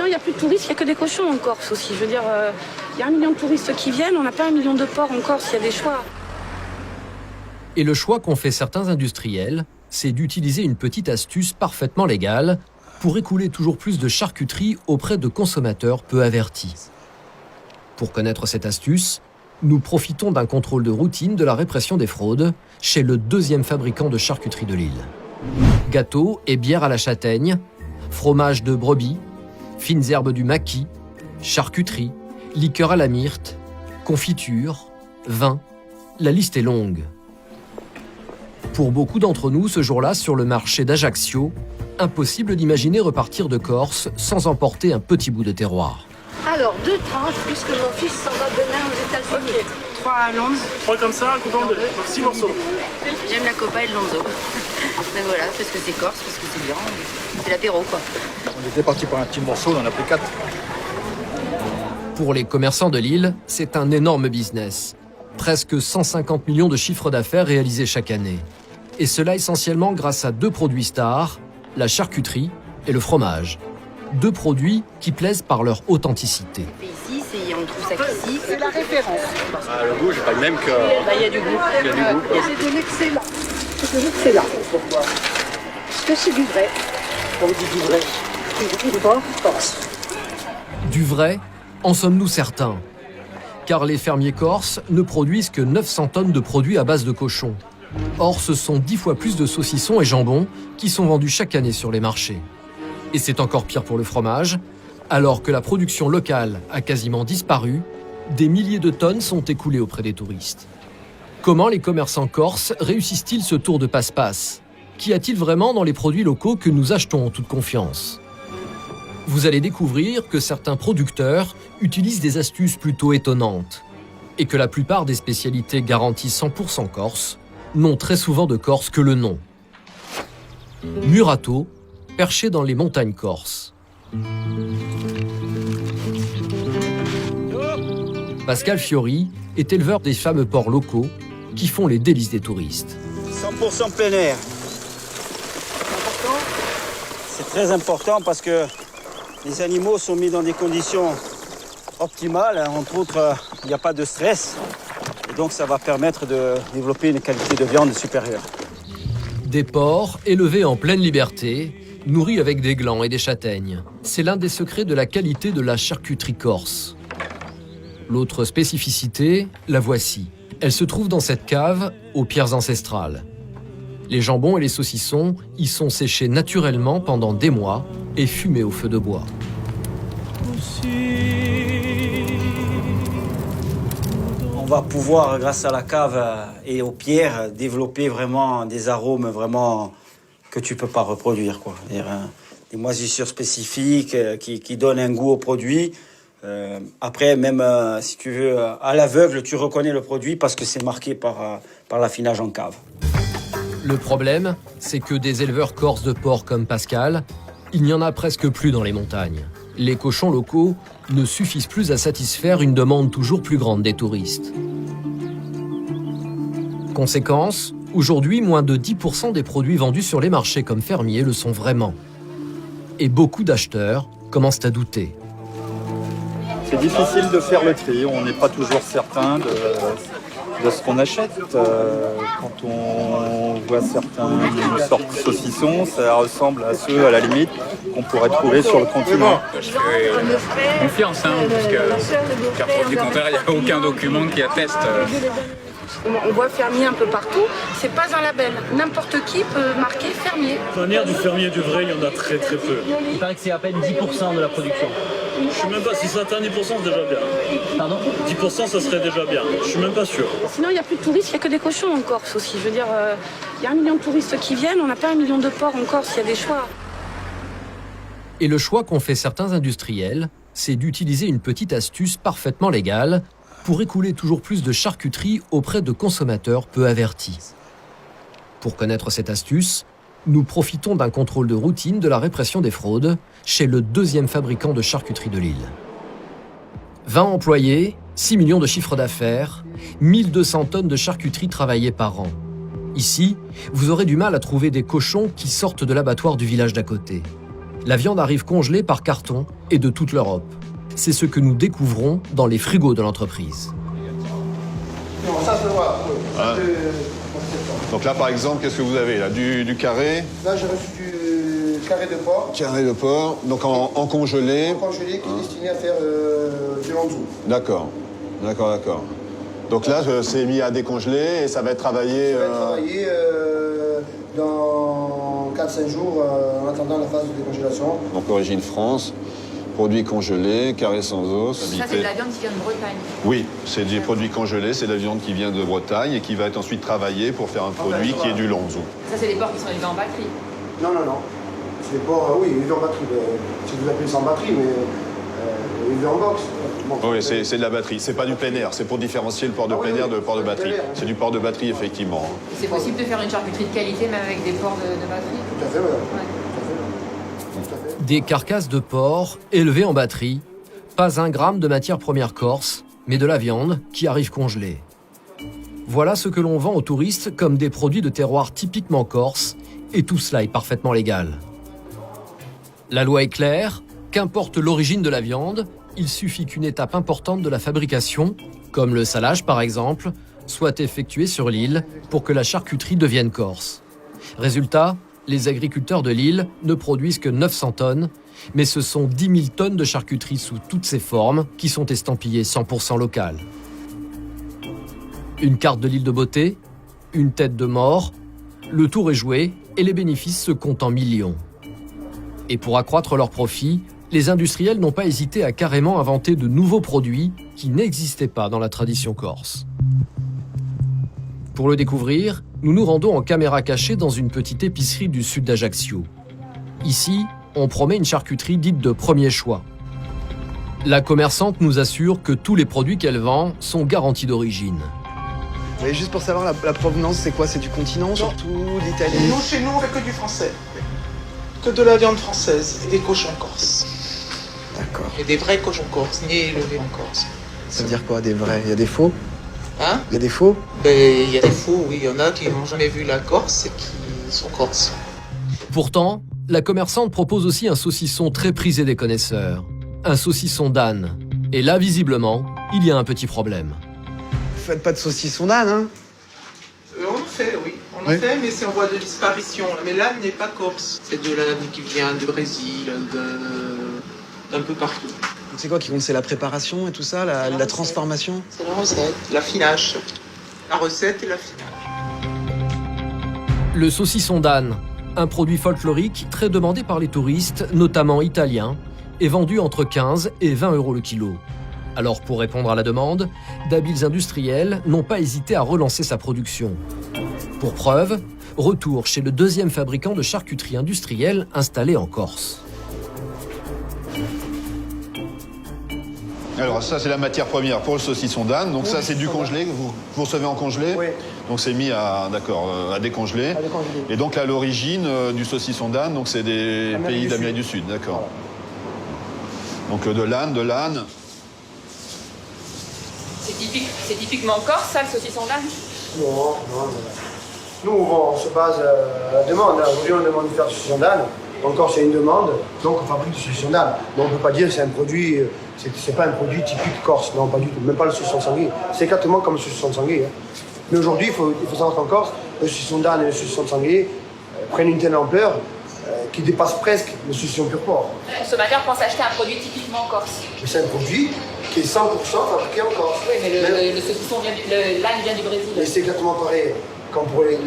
il n'y a plus de touristes, il n'y a que des cochons en Corse aussi. Je veux dire, il y a 1 million de touristes qui viennent, on n'a pas 1 million de porcs en Corse, il y a des choix. Et le choix qu'ont fait certains industriels, c'est d'utiliser une petite astuce parfaitement légale pour écouler toujours plus de charcuterie auprès de consommateurs peu avertis. Pour connaître cette astuce, nous profitons d'un contrôle de routine de la répression des fraudes chez le 2e fabricant de charcuterie de l'île. Gâteaux et bières à la châtaigne, fromage de brebis, fines herbes du maquis, charcuterie, liqueur à la myrte, confiture, vin, la liste est longue. Pour beaucoup d'entre nous, ce jour-là, sur le marché d'Ajaccio, impossible d'imaginer repartir de Corse sans emporter un petit bout de terroir. Alors, 2 tranches, puisque mon fils s'en va demain aux États-Unis. Ok, 3 à Londres. 3 comme ça, coupant de 6 morceaux. J'aime la copa et le lonzo. Donc voilà, parce que c'est corse, parce que c'est bien. C'est l'apéro, quoi. On était parti pour un petit morceau, on en a pris 4. Pour les commerçants de l'île, c'est un énorme business. Presque 150 millions de chiffres d'affaires réalisés chaque année. Et cela essentiellement grâce à 2 produits stars, la charcuterie et le fromage. 2 produits qui plaisent par leur authenticité. Ici, on trouve ça qu'ici. C'est la référence. Le goût, c'est pas le même que... Il y a du goût. Il y a du goût, quoi. C'est de l'excellent. C'est de l'excellent. Parce que c'est du vrai. On dit du vrai. Du vrai, Corse. Du vrai, en sommes-nous certains? Car les fermiers corses ne produisent que 900 tonnes de produits à base de cochon. Or, ce sont 10 fois plus de saucissons et jambons qui sont vendus chaque année sur les marchés. Et c'est encore pire pour le fromage. Alors que la production locale a quasiment disparu, des milliers de tonnes sont écoulées auprès des touristes. Comment les commerçants corses réussissent-ils ce tour de passe-passe? Qu'y a-t-il vraiment dans les produits locaux que nous achetons en toute confiance? Vous allez découvrir que certains producteurs utilisent des astuces plutôt étonnantes et que la plupart des spécialités garanties 100% corse n'ont très souvent de corse que le nom. Murato, perché dans les montagnes corses. Pascal Fiori est éleveur des fameux porcs locaux qui font les délices des touristes. 100% plein air. C'est très important parce que les animaux sont mis dans des conditions optimales. Entre autres, il n'y a pas de stress. Et donc ça va permettre de développer une qualité de viande supérieure. Des porcs élevés en pleine liberté, nourris avec des glands et des châtaignes. C'est l'un des secrets de la qualité de la charcuterie corse. L'autre spécificité, la voici. Elle se trouve dans cette cave aux pierres ancestrales. Les jambons et les saucissons y sont séchés naturellement pendant des mois et fumés au feu de bois. On va pouvoir, grâce à la cave et aux pierres, développer vraiment des arômes vraiment que tu ne peux pas reproduire, quoi. Des moisissures spécifiques qui donnent un goût au produit. Après, même si tu veux, à l'aveugle, tu reconnais le produit parce que c'est marqué par l'affinage en cave. Le problème, c'est que des éleveurs corses de porcs comme Pascal, il n'y en a presque plus dans les montagnes. Les cochons locaux ne suffisent plus à satisfaire une demande toujours plus grande des touristes. Conséquence, aujourd'hui, moins de 10% des produits vendus sur les marchés comme fermiers le sont vraiment. Et beaucoup d'acheteurs commencent à douter. C'est difficile de faire le tri, on n'est pas toujours certain de ce qu'on achète. Quand on voit certaines sortes de saucissons, ça ressemble à ceux, à la limite, qu'on pourrait trouver sur le continent. Je fais confiance, parce qu'à preuve du contraire, il n'y a aucun document qui atteste. On voit fermier un peu partout, c'est pas un label. N'importe qui peut marquer fermier. De toute manière, du fermier du vrai, il y en a très très peu. Il paraît que c'est à peine 10% de la production. Je suis même pas, si ça atteint 10%, c'est déjà bien. Pardon ? 10%, ça serait déjà bien. Je suis même pas sûr. Sinon, il n'y a plus de touristes, il n'y a que des cochons en Corse aussi. Je veux dire, il y a 1 million de touristes qui viennent, on n'a pas 1 million de porcs en Corse, il y a des choix. Et le choix qu'ont fait certains industriels, c'est d'utiliser une petite astuce parfaitement légale pour écouler toujours plus de charcuterie auprès de consommateurs peu avertis. Pour connaître cette astuce, nous profitons d'un contrôle de routine de la répression des fraudes chez le 2e fabricant de charcuterie de l'île. 20 employés, 6 millions de chiffres d'affaires, 1200 tonnes de charcuterie travaillées par an. Ici, vous aurez du mal à trouver des cochons qui sortent de l'abattoir du village d'à côté. La viande arrive congelée par carton et de toute l'Europe. C'est ce que nous découvrons dans les frigos de l'entreprise. Non, ça se voit. Ah. Donc là, par exemple, qu'est-ce que vous avez là? Du carré? Là, j'ai reçu du carré de porc. Carré de porc, donc en congelé. En congelé, qui est destiné à faire du lonzo. D'accord, d'accord, d'accord. Donc là, c'est mis à décongeler et ça va être travaillé... Ça va être travaillé dans 4-5 jours en attendant la phase de décongélation. Donc origine France, produits congelés, carré sans os. Ça, c'est de la viande qui vient de Bretagne. Oui, c'est des produits congelés, c'est de la viande qui vient de Bretagne et qui va être ensuite travaillée pour faire un produit qui est du lonzo. Ça, c'est des porcs qui sont élevés en batterie. Non, non, non. C'est des porcs, oui, élevés en batterie. Si vous appelez ça en batterie, mais élevés en box. Bon, oui, c'est de la batterie. C'est pas du plein air. C'est pour différencier le porc de plein air de porc de batterie. C'est du porc de batterie, effectivement. C'est possible de faire une charcuterie de qualité même avec des porcs de batterie? Tout à fait, madame. Ouais. Des carcasses de porc élevées en batterie, pas un gramme de matière première corse, mais de la viande qui arrive congelée. Voilà ce que l'on vend aux touristes comme des produits de terroir typiquement corse, et tout cela est parfaitement légal. La loi est claire, qu'importe l'origine de la viande, il suffit qu'une étape importante de la fabrication, comme le salage par exemple, soit effectuée sur l'île pour que la charcuterie devienne corse. Résultat, les agriculteurs de l'île ne produisent que 900 tonnes, mais ce sont 10 000 tonnes de charcuterie sous toutes ses formes qui sont estampillées 100% locales. Une carte de l'île de beauté, une tête de mort, le tour est joué et les bénéfices se comptent en millions. Et pour accroître leurs profits, les industriels n'ont pas hésité à carrément inventer de nouveaux produits qui n'existaient pas dans la tradition corse. Pour le découvrir, nous nous rendons en caméra cachée dans une petite épicerie du sud d'Ajaccio. Ici, on promet une charcuterie dite de premier choix. La commerçante nous assure que tous les produits qu'elle vend sont garantis d'origine. Et juste pour savoir, la provenance, c'est quoi? C'est du continent, surtout d'Italie? Nous, chez nous, on fait que du français. Que de la viande française et des cochons corses. D'accord. Et des vrais cochons corses, nés et élevés en Corse. Ça veut dire quoi, des vrais? Il y a des faux? Hein? Il y a des faux? Ben, il y a des faux, oui. Il y en a qui n'ont jamais vu la Corse et qui sont corses. Pourtant, la commerçante propose aussi un saucisson très prisé des connaisseurs. Un saucisson d'âne. Et là, visiblement, il y a un petit problème. Vous faites pas de saucisson d'âne, hein? On en fait, oui. On en fait, mais c'est en voie de disparition. Mais l'âne n'est pas corse. C'est de l'âne qui vient du Brésil, d'un peu partout. Donc c'est quoi qui compte? C'est la préparation et tout ça, la transformation? C'est la recette, l'affinage. La recette et l'affinage. Le saucisson d'âne, un produit folklorique très demandé par les touristes, notamment italiens, est vendu entre 15 et 20 € le kilo. Alors pour répondre à la demande, d'habiles industriels n'ont pas hésité à relancer sa production. Pour preuve, retour chez le deuxième fabricant de charcuterie industrielle installé en Corse. Alors ça, c'est la matière première pour le saucisson d'âne. Donc ça, c'est du congelé que vous recevez en congelé. Oui. Donc c'est mis à décongeler. À décongeler. Et donc à l'origine du saucisson d'âne, donc c'est des pays d'Amérique du Sud, d'accord. Voilà. Donc de l'âne. C'est typiquement corse, ça, le saucisson d'âne? Non. Nous, on se base à la demande. Aujourd'hui, on demande de faire du saucisson d'âne. Encore, c'est une demande, donc on fabrique du saucisson d'âne. Mais on ne peut pas dire que c'est un produit, c'est pas un produit typique corse, non, pas du tout. Même pas le saucisson sanguin. C'est exactement comme le saucisson sanguin. Mais aujourd'hui, il faut savoir qu'en Corse, le saucisson d'âne et le saucisson sanguin prennent une telle ampleur qui dépasse presque le saucisson pur porc. Le consommateur pense acheter un produit typiquement corse. Mais c'est un produit qui est 100% fabriqué en Corse. Oui, mais le saucisson l'âne vient du Brésil. Mais c'est exactement pareil. Comme pour les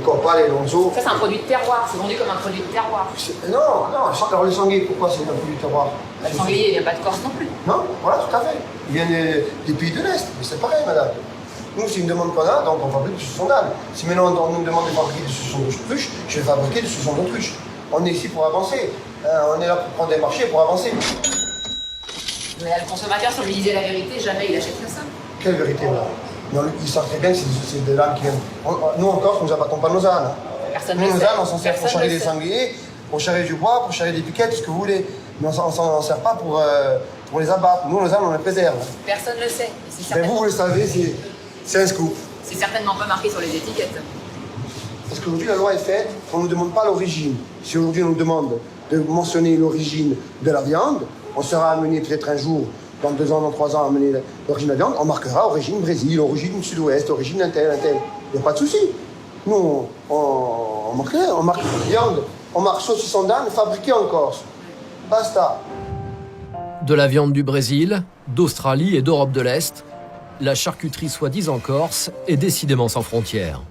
corpas, les lonzos. Ça, c'est un produit de terroir. C'est vendu comme un produit de terroir. Non. Alors le sanglier, pourquoi c'est un produit de terroir? Le sanglier, il vient pas de Corse non plus. Non, voilà, tout à fait. Il vient des pays de l'Est, mais c'est pareil, madame. Nous, c'est une demande qu'on a, donc on fabrique du saucisson d'âne. Si maintenant on nous demande de fabriquer du saucisson d'autruche, je vais fabriquer du saucisson d'autruche. On est ici pour avancer. On est là pour prendre des marchés, pour avancer. Mais le consommateur, si on lui disait la vérité, jamais il achèterait ça. Quelle vérité, là? Non, ils savent très bien que c'est de l'âne qui viennent. Nous, en Corse, nous n'abattons pas nos ânes. Personne Nous, ne nos sait. ânes, on s'en sert pour charrier des sangliers, pour charrier du bois, pour charrier des piquettes, tout ce que vous voulez. Mais on s'en sert pas pour les abattre. Nous, nos ânes, on les préserve. Personne ne le sait. Mais vous le savez, c'est un scoop. C'est certainement pas marqué sur les étiquettes. Parce qu'aujourd'hui, la loi est faite, on ne nous demande pas l'origine. Si aujourd'hui on nous demande de mentionner l'origine de la viande. On sera amené peut-être un jour, dans 2 ans, dans 3 ans, à amener l'origine de la viande. On marquera origine Brésil, origine Sud-Ouest, origine un tel. Il n'y a pas de souci. Nous, on marque viande, on marque saucisson d'âne fabriqué en Corse. Basta. De la viande du Brésil, d'Australie et d'Europe de l'Est, la charcuterie soi-disant corse est décidément sans frontières.